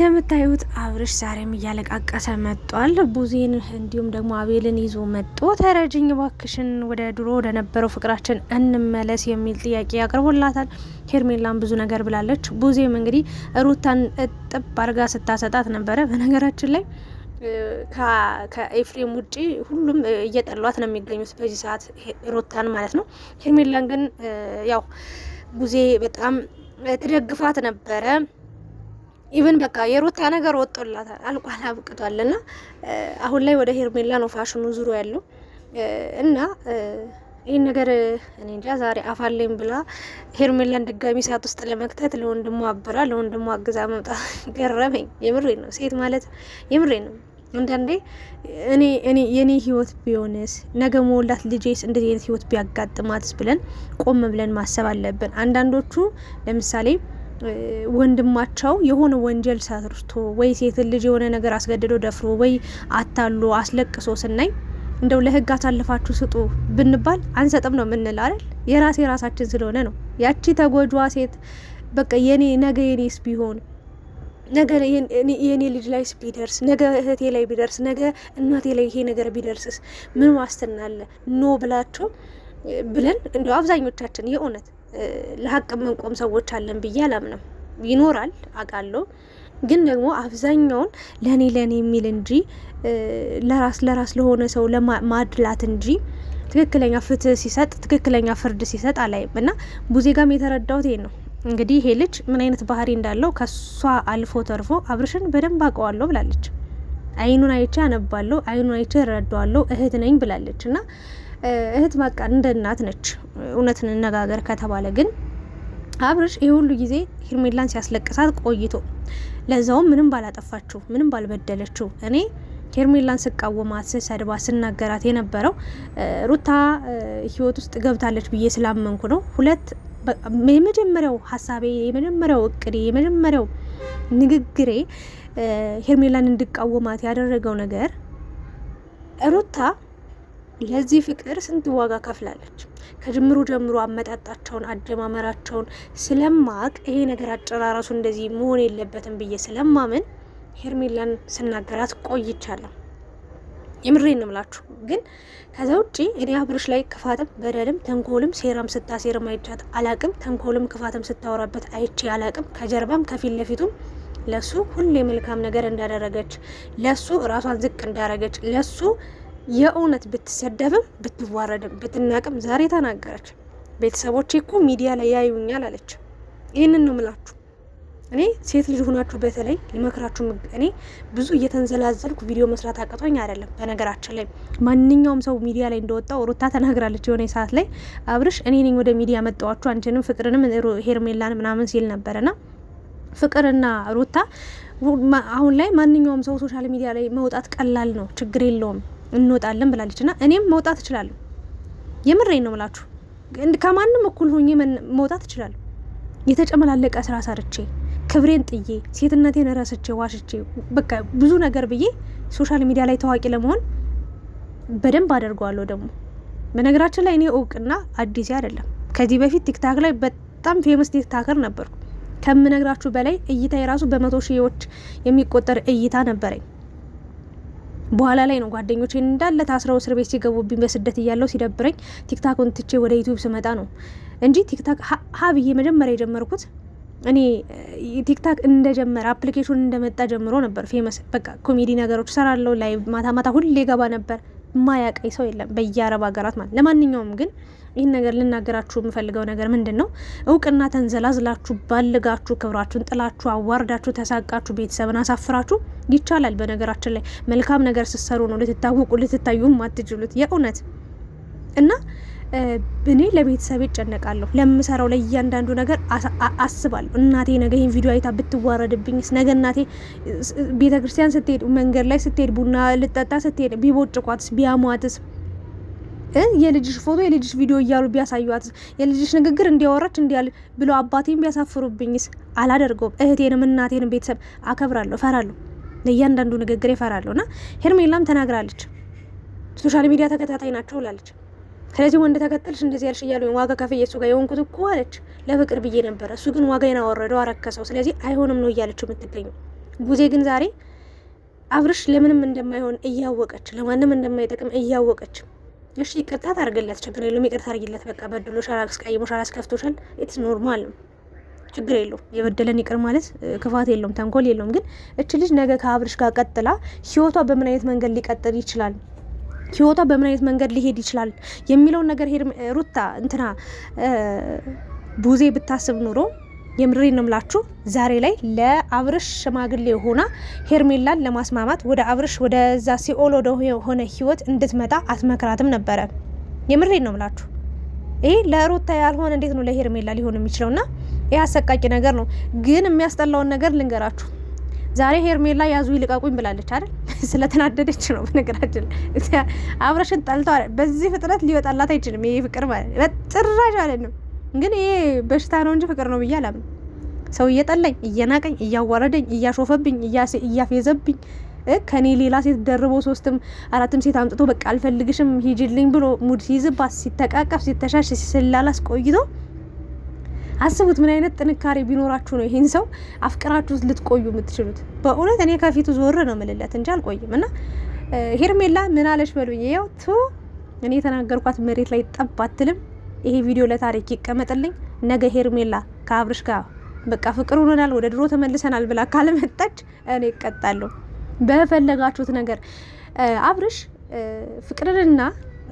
እንደምታዩት አብርሽ ዛሬም እያለቃቀሰ መጥቷል። ቡዜን እንዲሁም ደግሞ አቤልን ይዞ መጥቶ ተረጅኝ ባክሽን፣ ወደ ድሮ ወደ ነበረው ፍቅራችን እንመለስ የሚል ጥያቄ ያቀርቦላታል። ሄርሜላን ብዙ ነገር ብላለች። ቡዜም እንግዲህ ሩታን እጥብ አርጋ ስታሰጣት ነበረ። በነገራችን ላይ ከኤፍሬም ውጪ ሁሉም እየጠሏት ነው የሚገኙት በዚህ ሰዓት ሩታን ማለት ነው። ሄርሜላን ግን ያው ቡዜ በጣም ትደግፋት ነበረ። ኢቨን በቃ የሩታ ነገር ወጥቶላታል፣ አልቋል፣ አብቅቷል። እና አሁን ላይ ወደ ሄርሜላ ነው ፋሽኑ ዙሮ ያለው እና ይህን ነገር እኔ እንጃ ዛሬ አፋለኝ ብላ ሄርሜላን ድጋሚ ሰዓት ውስጥ ለመክተት ለወንድሟ አብራ ለወንድሟ አግዛ መምጣት ገረመኝ። የምሬ ነው፣ ሴት ማለት የምሬ ነው። አንዳንዴ እኔ የኔ ህይወት ቢሆንስ ነገ መወላት ልጄስ እንደዚህ አይነት ህይወት ቢያጋጥማትስ ብለን ቆም ብለን ማሰብ አለብን። አንዳንዶቹ ለምሳሌ ወንድማቸው የሆነ ወንጀል ሰርቶ ወይ ሴት ልጅ የሆነ ነገር አስገድዶ ደፍሮ ወይ አታሎ አስለቅሶ ስናይ እንደው ለህግ አሳልፋችሁ ስጡ ብንባል አንሰጥም ነው የምንለው አይደል? የራሳችን ስለሆነ ነው። ያቺ ተጎጇ ሴት በቃ የኔ ነገ የኔስ ቢሆን ነገ የኔ ልጅ ላይስ ቢደርስ ነገ እህቴ ላይ ቢደርስ ነገ እናቴ ላይ ይሄ ነገር ቢደርስስ ምን ዋስትና አለ? ኖ ብላችሁ ብለን እንደው አብዛኞቻችን የእውነት ለሀቅ የምንቆም ሰዎች አለን ብዬ አላምንም። ይኖራል አውቃለሁ፣ ግን ደግሞ አብዛኛውን ለኔ የሚል እንጂ ለራስ ለሆነ ሰው ለማድላት እንጂ ትክክለኛ ፍትህ ሲሰጥ ትክክለኛ ፍርድ ሲሰጥ አላይም። እና ቡዜ ጋም የተረዳሁት ይሄን ነው። እንግዲህ ይሄ ልጅ ምን አይነት ባህሪ እንዳለው ከሷ አልፎ ተርፎ አብርሽን በደንብ አውቀዋለሁ ብላለች። አይኑን አይቼ አነባለሁ፣ አይኑን አይቼ እረዳዋለሁ፣ እህት ነኝ ብላለች። እና እህት በቃ እንደ እናት ነች። እውነት እንነጋገር ከተባለ ግን አብርሽ ይህ ሁሉ ጊዜ ሄርሜላን ሲያስለቅሳት ቆይቶ ለዛውም ምንም ባላጠፋችው ምንም ባልበደለችው እኔ ሄርሜላን ስቃወማት ስሰድባት ስናገራት የነበረው ሩታ ህይወት ውስጥ ገብታለች ብዬ ስላመንኩ ነው። ሁለት የመጀመሪያው ሀሳቤ የመጀመሪያው እቅዴ የመጀመሪያው ንግግሬ ሄርሜላን እንድቃወማት ያደረገው ነገር ሩታ ለዚህ ፍቅር ስንት ዋጋ ከፍላለች። ከጅምሩ ጀምሮ አመጣጣቸውን አጀማመራቸውን ስለማቅ ይሄ ነገር አጨራረሱ እንደዚህ መሆን የለበትም ብዬ ስለማምን ሄርሜላን ስናገራት ቆይቻለሁ። የምሬን ነው የምላችሁ። ግን ከዛ ውጪ እኔ አብርሽ ላይ ክፋትም በደልም ተንኮልም ሴራም ስታሴርም አይቻት አላቅም። ተንኮልም ክፋትም ስታወራበት አይቼ አላቅም። ከጀርባም ከፊት ለፊቱም ለሱ ሁሌ መልካም ነገር እንዳደረገች ለሱ ራሷን ዝቅ እንዳደረገች ለሱ የእውነት ብትሰደብም ብትዋረድም ብትናቅም ዛሬ ተናገረች። ቤተሰቦቼ እኮ ሚዲያ ላይ ያዩኛል አለች። ይህንን ነው ምላችሁ። እኔ ሴት ልጅ ሆናችሁ በተለይ ልመክራችሁ፣ እኔ ብዙ እየተንዘላዘልኩ ቪዲዮ መስራት አቅቶኝ አይደለም። በነገራችን ላይ ማንኛውም ሰው ሚዲያ ላይ እንደወጣው ሩታ ተናግራለች። የሆነ ሰዓት ላይ አብርሽ እኔ ነኝ ወደ ሚዲያ መጣዋችሁ አንቺንም ፍቅርንም ሄርሜላን ምናምን ሲል ነበረና ፍቅርና ሩታ አሁን ላይ ማንኛውም ሰው ሶሻል ሚዲያ ላይ መውጣት ቀላል ነው፣ ችግር የለውም እንወጣለን ብላለች። እና እኔም መውጣት እችላለሁ። የምሬን ነው ምላችሁ። ከማንም እኩል ሆኜ መውጣት እችላለሁ። የተጨመላለቀ ስራ ሰርቼ ክብሬን ጥዬ ሴትነቴን ረስቼ ዋሽቼ በቃ ብዙ ነገር ብዬ ሶሻል ሚዲያ ላይ ታዋቂ ለመሆን በደንብ አደርገዋለሁ። ደግሞ በነገራችን ላይ እኔ እውቅና አዲስ አይደለም። ከዚህ በፊት ቲክታክ ላይ በጣም ፌመስ ቲክታከር ነበርኩ። ከምነግራችሁ በላይ እይታ የራሱ በመቶ ሺዎች የሚቆጠር እይታ ነበረኝ። በኋላ ላይ ነው ጓደኞቼ እንዳለ ታስረው እስር ቤት ሲገቡብኝ በስደት እያለው ሲደብረኝ ቲክታክን ትቼ ወደ ዩቲዩብ ስመጣ ነው እንጂ ቲክታክ ሀብዬ መጀመሪያ የጀመርኩት እኔ ቲክታክ እንደጀመረ አፕሊኬሽን እንደመጣ ጀምሮ ነበር ፌመስ። በቃ ኮሜዲ ነገሮች ሰራለሁ፣ ላይ ማታ ሁሌ ገባ ነበር። ማያቀኝ ሰው የለም በየአረብ ሀገራት ማለት። ለማንኛውም ግን ይህን ነገር ልናገራችሁ የምፈልገው ነገር ምንድን ነው? እውቅና ተንዘላዝላችሁ ባልጋችሁ ክብራችሁን ጥላችሁ አዋርዳችሁ ተሳቃችሁ ቤተሰብን አሳፍራችሁ ይቻላል። በነገራችን ላይ መልካም ነገር ስትሰሩ ነው ልትታወቁ ልትታዩም አትችሉት የእውነት። እና እኔ ለቤተሰብ እጨነቃለሁ፣ ለምሰራው ለእያንዳንዱ ነገር አስባለሁ። እናቴ ነገ ይህን ቪዲዮ አይታ ብትዋረድብኝስ? ነገ እናቴ ቤተክርስቲያን ስትሄድ መንገድ ላይ ስትሄድ ቡና ልጠጣ ስትሄድ ቢቦጭቋትስ? ቢያሟትስ? የልጅሽ ፎቶ የልጅሽ ቪዲዮ እያሉ ቢያሳዩአትስ? የልጅሽ ንግግር እንዲያወራች እንዲያል ብሎ አባቴን ቢያሳፍሩብኝስ? አላደርገውም። እህቴንም እናቴንም ቤተሰብ አከብራለሁ፣ እፈራለሁ። ለእያንዳንዱ ንግግር እፈራለሁ። እና ሄርሜላም ተናግራለች፣ ሶሻል ሚዲያ ተከታታይ ናቸው ብላለች። ስለዚህ ወንድ ተከተልሽ እንደዚህ ያልሽ እያሉ ዋጋ ከፍዬ እሱ ጋር የሆንኩት እኮ አለች ለፍቅር ብዬ ነበረ። እሱ ግን ዋጋዬን አወረደው፣ አረከሰው። ስለዚህ አይሆንም ነው እያለችው የምትገኘው። ቡዜ ግን ዛሬ አብርሽ ለምንም እንደማይሆን እያወቀች ለማንም እንደማይጠቅም እያወቀች እሺ ይቅርታ ታርግለት፣ ችግር የለውም ይቅርታ አርግለት። በቃ በድሎሻል፣ አስቀይሞሻል፣ አስከፍቶሻል። ኢትስ ኖርማል ነው፣ ችግር የለውም። የበደለን ይቅር ማለት ክፋት የለውም፣ ተንኮል የለውም። ግን እች ልጅ ነገ ከአብርሽ ጋር ቀጥላ ህይወቷ በምን አይነት መንገድ ሊቀጥል ይችላል፣ ህይወቷ በምን አይነት መንገድ ሊሄድ ይችላል የሚለውን ነገር ሩታ እንትና ቡዜ ብታስብ ኑሮ የምሬ ነው የምላችሁ ዛሬ ላይ ለአብርሽ ሽማግሌ ሆና ሄርሜላን ለማስማማት ወደ አብርሽ ወደዛ ሲኦል ወደ ሆነ ህይወት እንድትመጣ አትመክራትም ነበረ። የምሬ ነው የምላችሁ። ይሄ ለሩታ ያልሆነ እንዴት ነው ለሄርሜላ ሊሆን የሚችለውና ይሄ አሰቃቂ ነገር ነው። ግን የሚያስጠላውን ነገር ልንገራችሁ። ዛሬ ሄርሜላ ያዙ ይልቀቁኝ ብላለች አይደል? ስለተናደደች ነው። በነገራችን አብርሽን ጠልተው በዚህ ፍጥረት ሊወጣላት አይችልም። ይሄ ፍቅር ማለት በጥራሽ ማለት ነው። ግን ይሄ በሽታ ነው እንጂ ፍቅር ነው ብዬ አላምን። ሰው እየጠላኝ እየናቀኝ እያዋረደኝ እያሾፈብኝ እያፌዘብኝ ከኔ ሌላ ሴት ደርቦ 3ም 4ም ሴት አምጥቶ በቃ አልፈልግሽም ሂጂልኝ ብሎ ሙድ ሲይዝባት ሲተቃቀፍ ሲተሻሽ ሲላላስ ቆይቶ አስቡት። ምን አይነት ጥንካሬ ቢኖራችሁ ነው ይሄን ሰው አፍቅራችሁት ልትቆዩ የምትችሉት? በእውነት እኔ ከፊቱ ዞር ነው ምልለት እንጂ አልቆይም። እና ሄርሜላ ምን አለሽ በሉኝ። ያው እኔ የተናገርኳት መሬት ላይ ጠብ አትልም። ይሄ ቪዲዮ ለታሪክ ይቀመጥልኝ። ነገ ሄርሜላ ከአብርሽ ጋር በቃ ፍቅር ሆነናል ወደ ድሮ ተመልሰናል ብላ ካልመጣች እኔ እቀጣለሁ በፈለጋችሁት ነገር። አብርሽ ፍቅርንና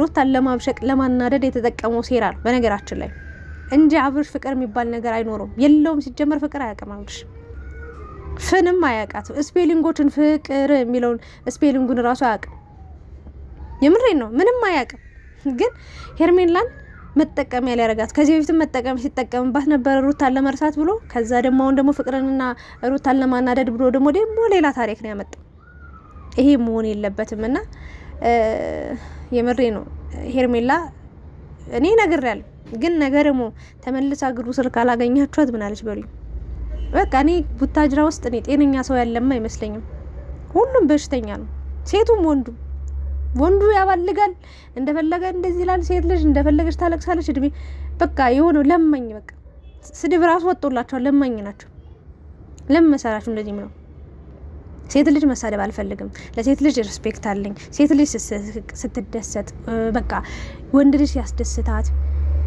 ሩታን ለማብሸቅ ለማናደድ የተጠቀመው ሴራ ነው በነገራችን ላይ እንጂ አብርሽ ፍቅር የሚባል ነገር አይኖረውም፣ የለውም። ሲጀመር ፍቅር አያውቅም አብርሽ፣ ፍንም አያውቃትም። ስፔሊንጎችን ፍቅር የሚለውን ስፔሊንጉን እራሱ አያውቅም። የምሬን ነው፣ ምንም አያውቅም። ግን ሄርሜላን መጠቀሚያ ሊያረጋት ከዚህ በፊትም መጠቀም ሲጠቀምባት ነበር ሩታን ለመርሳት ብሎ። ከዛ ደግሞ አሁን ደግሞ ፍቅርንና ሩታን ለማናደድ ብሎ ደግሞ ሌላ ታሪክ ነው ያመጣው። ይሄ መሆን የለበትም። እና የምሬ ነው ሄርሜላ እኔ ነግሬያለሁ። ግን ነገር ደግሞ ተመልሳ እግሩ ስር ካላገኛችኋት ምን አለች በሉኝ። በቃ እኔ ቡታጅራ ውስጥ እኔ ጤነኛ ሰው ያለማ አይመስለኝም። ሁሉም በሽተኛ ነው፣ ሴቱም ወንዱ ያባልጋል፣ እንደፈለገ እንደዚህ ይላል። ሴት ልጅ እንደፈለገች ታለቅሳለች። እድሜ በቃ የሆነው ለማኝ፣ በቃ ስድብ ራሱ ወጥቶላቸዋል። ለማኝ ናቸው። ለምን መሰራችሁ እንደዚህ ምለው? ሴት ልጅ መሳደብ አልፈልግም። ለሴት ልጅ ሪስፔክት አለኝ። ሴት ልጅ ስትደሰት በቃ ወንድ ልጅ ሲያስደስታት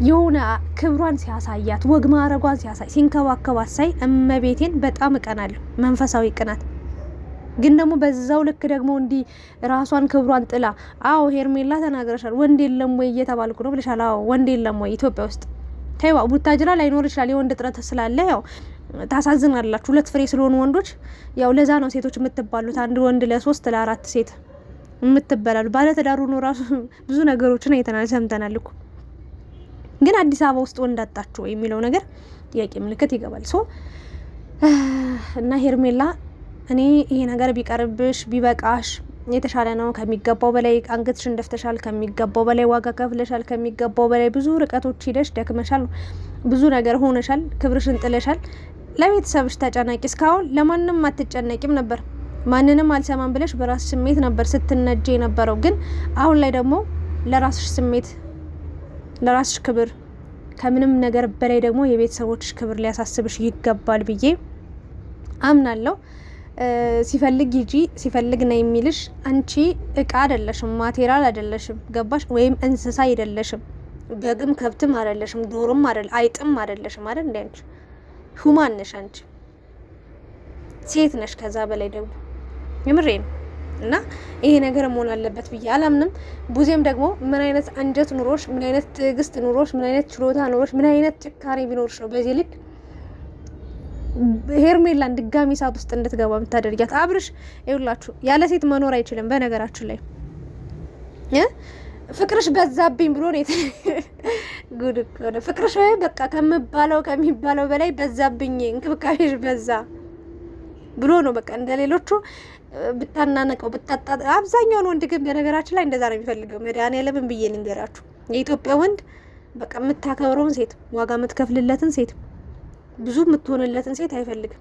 የሆነ ክብሯን ሲያሳያት ወግ ማረጓን ሲያሳይ ሲንከባከባት ሳይ እመቤቴን በጣም እቀናለሁ። መንፈሳዊ ቅናት። ግን ደግሞ በዛው ልክ ደግሞ እንዲ ራሷን ክብሯን ጥላ አዎ ሄርሜላ ተናግረሻል፣ ወንድ የለም ወይ እየተባልኩ ነው ብለሻል። አዎ ወንድ የለም ወይ ኢትዮጵያ ውስጥ ታይዋ ቡታጅራ ላይኖር ይችላል። የወንድ እጥረት ስላለ ያው ታሳዝናላችሁ። 2 ፍሬ ስለሆኑ ወንዶች ያው ለዛ ነው ሴቶች የምትባሉት። አንድ ወንድ ለ3 ለ4 ሴት የምትበላሉ። ባለትዳሩ ነው ራሱ ብዙ ነገሮችን አይተናል ሰምተናል እኮ። ግን አዲስ አበባ ውስጥ ወንድ አጣችሁ የሚለው ነገር ጥያቄ ምልክት ይገባል። ሶ እና ሄርሜላ እኔ ይሄ ነገር ቢቀርብሽ ቢበቃሽ የተሻለ ነው። ከሚገባው በላይ አንገትሽን ደፍተሻል፣ ከሚገባው በላይ ዋጋ ከፍለሻል፣ ከሚገባው በላይ ብዙ ርቀቶች ሂደሽ ደክመሻል፣ ብዙ ነገር ሆነሻል፣ ክብርሽን ጥለሻል። ለቤተሰብሽ ተጨናቂ። እስካሁን ለማንም አትጨነቂም ነበር። ማንንም አልሰማም ብለሽ በራስሽ ስሜት ነበር ስትነጂ የነበረው። ግን አሁን ላይ ደግሞ ለራስሽ ስሜት ለራስሽ ክብር ከምንም ነገር በላይ ደግሞ የቤተሰቦችሽ ክብር ሊያሳስብሽ ይገባል ብዬ አምናለሁ። ሲፈልግ ሂጂ ሲፈልግ ነው የሚልሽ። አንቺ እቃ አይደለሽም፣ ማቴሪያል አይደለሽም፣ ገባሽ? ወይም እንስሳ አይደለሽም፣ በግም ከብትም አይደለሽም፣ ዶርም አይደል አይጥም አይደለሽም አይደል? እንዴ አንቺ ሁማን ነሽ፣ አንቺ ሴት ነሽ። ከዛ በላይ ደግሞ የምሬ ነው። እና ይሄ ነገር መሆን አለበት ብዬ አላምንም። ቡዜም ደግሞ ምን አይነት አንጀት ኑሮሽ፣ ምን አይነት ትዕግስት ኑሮሽ፣ ምን አይነት ችሎታ ኑሮሽ፣ ምን አይነት ጭካኔ ቢኖርሽ ነው በዚህ ልክ ሄርሜላን ድጋሚ ሰዓት ውስጥ እንድትገባ የምታደርጊያት? አብርሽ ይኸውላችሁ ያለ ሴት መኖር አይችልም። በነገራችን ላይ ፍቅርሽ በዛብኝ ብሎ ነው ጉድ እኮ ነው። ፍቅርሽ በቃ ከሚባለው በላይ በዛብኝ፣ እንክብካቤሽ በዛ ብሎ ነው በቃ እንደሌሎቹ ብታናነቀው ብታጣ። አብዛኛውን ወንድ ግን በነገራችን ላይ እንደዛ ነው የሚፈልገው። መድኃኒዓለምን ብዬ ልንገራችሁ፣ የኢትዮጵያ ወንድ በቃ የምታከብረውን ሴት፣ ዋጋ የምትከፍልለትን ሴት፣ ብዙ የምትሆንለትን ሴት አይፈልግም።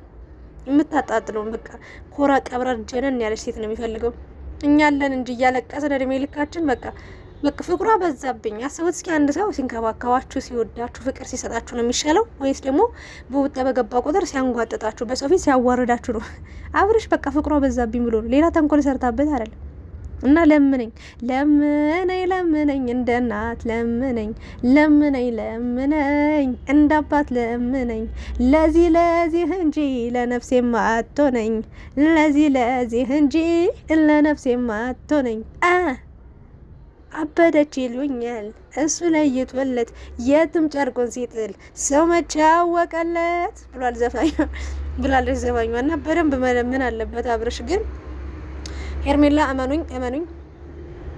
የምታጣጥለውን በቃ ኮራ ቀብረር ጀነን ያለች ሴት ነው የሚፈልገው። እኛ አለን እንጂ እያለቀስን እድሜ ልካችን በቃ በቃ ፍቅሯ በዛብኝ። አስቡት እስኪ አንድ ሰው ሲንከባከባችሁ ሲወዳችሁ ፍቅር ሲሰጣችሁ ነው የሚሻለው ወይስ ደግሞ በውጣ በገባ ቁጥር ሲያንጓጥጣችሁ በሰው ፊት ሲያዋርዳችሁ ነው? አብርሽ በቃ ፍቅሯ በዛብኝ ብሎ ነው፣ ሌላ ተንኮል ሰርታበት አይደለም። እና ለምነኝ ለምነኝ ለምነኝ እንደ እናት ለምነኝ ለምነኝ ለምነኝ እንደ አባት ለምነኝ ለዚህ እንጂ ለነፍሴ ማቶነኝ ለዚህ እንጂ ለነፍሴ ማቶነኝ አበደች ይሉኛል እሱ ለይቶለት የትም ጨርቁን ሲጥል ሰው መቼ አወቀለት ብሏል ዘፋኝ ብላለች ዘፋኟ። እና በደንብ መለመን አለበት አብርሽ ግን ሄርሜላ እመኑኝ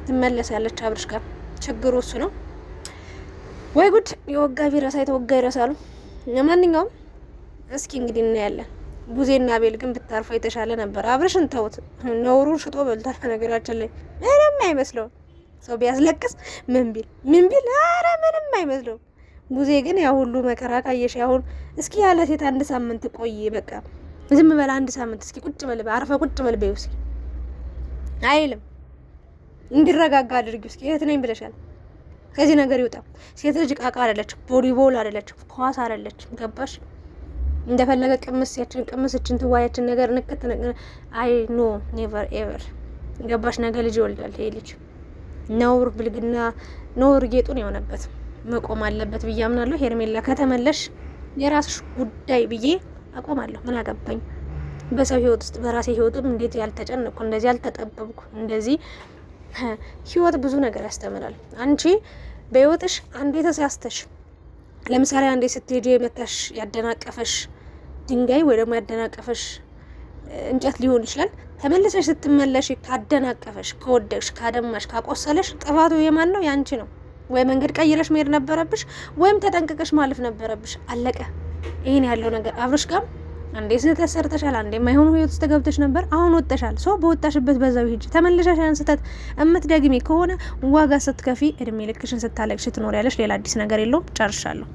ትመለሳለች አብርሽ ጋር። ችግሩ እሱ ነው ወይ ጉድ! የወጋ ቢረሳ የተወጋ ይረሳሉ። ለማንኛውም እስኪ እንግዲህ እናያለን። ቡዜና አቤል ግን ብታርፎ የተሻለ ነበር። አብርሽን ተውት፣ ነውሩን ሽጦ በልቷል። ነገራችን ላይ ምንም አይመስለውም። ሰው ቢያስለቅስ ምን ቢል ኧረ ምንም አይመስለውም። ቡዜ ግን ያ ሁሉ መከራ ካየሽ አሁን እስኪ ያለ ሴት አንድ ሳምንት ቆይ፣ በቃ ዝም በላ አንድ ሳምንት እስኪ ቁጭ በል አርፈ ቁጭ በል በይው እስኪ አይልም። እንዲረጋጋ አድርጊው እስኪ። የት ነኝ ብለሻል? ከዚህ ነገር ይውጣ። ሴት ልጅ ቃቃ አይደለች፣ ቦሊቦል አይደለች፣ ኳስ አይደለች። ገባሽ? እንደፈለገ ቅምስችን ትዋያችን ነገር ንቀት አይ ኖ ኔቨር ኤቨር። ገባሽ? ነገ ልጅ ይወልዳል ይሄ ልጅ። ነውር ብልግና ነውር ጌጡን የሆነበት መቆም አለበት ብዬ አምናለሁ። ሄርሜላ ከተመለሽ የራስሽ ጉዳይ ብዬ አቆማለሁ። ምን አገባኝ በሰው ህይወት ውስጥ በራሴ ህይወትም እንዴት ያልተጨነቅኩ እንደዚህ ያልተጠበብኩ። እንደዚህ ህይወት ብዙ ነገር ያስተምራል። አንቺ በህይወትሽ አንዴ ተሳስተሽ፣ ለምሳሌ አንዴ ስትሄጂ መታሽ ያደናቀፈሽ ድንጋይ ወይ ደግሞ ያደናቀፈሽ እንጨት ሊሆን ይችላል። ተመልሰሽ ስትመለሽ ካደናቀፈሽ፣ ከወደቅሽ፣ ካደማሽ፣ ካቆሰለሽ ጥፋቱ የማን ነው? ያንቺ ነው። ወይ መንገድ ቀይረሽ መሄድ ነበረብሽ ወይም ተጠንቅቀሽ ማለፍ ነበረብሽ። አለቀ። ይሄን ያለው ነገር አብርሽ ጋር አንዴ ስህተት ሰርተሻል፣ አንዴ የማይሆኑ ህይወት ውስጥ ገብተሽ ነበር። አሁን ወጥተሻል። ሰው በወጣሽበት በዛው ሂጂ። ተመልሰሽ ያን ስህተት እምትደግሚ ከሆነ ዋጋ ስትከፊ እድሜ ልክሽን ስታለቅሽ ትኖሪያለሽ። ሌላ አዲስ ነገር የለውም። ጨርሻለሁ።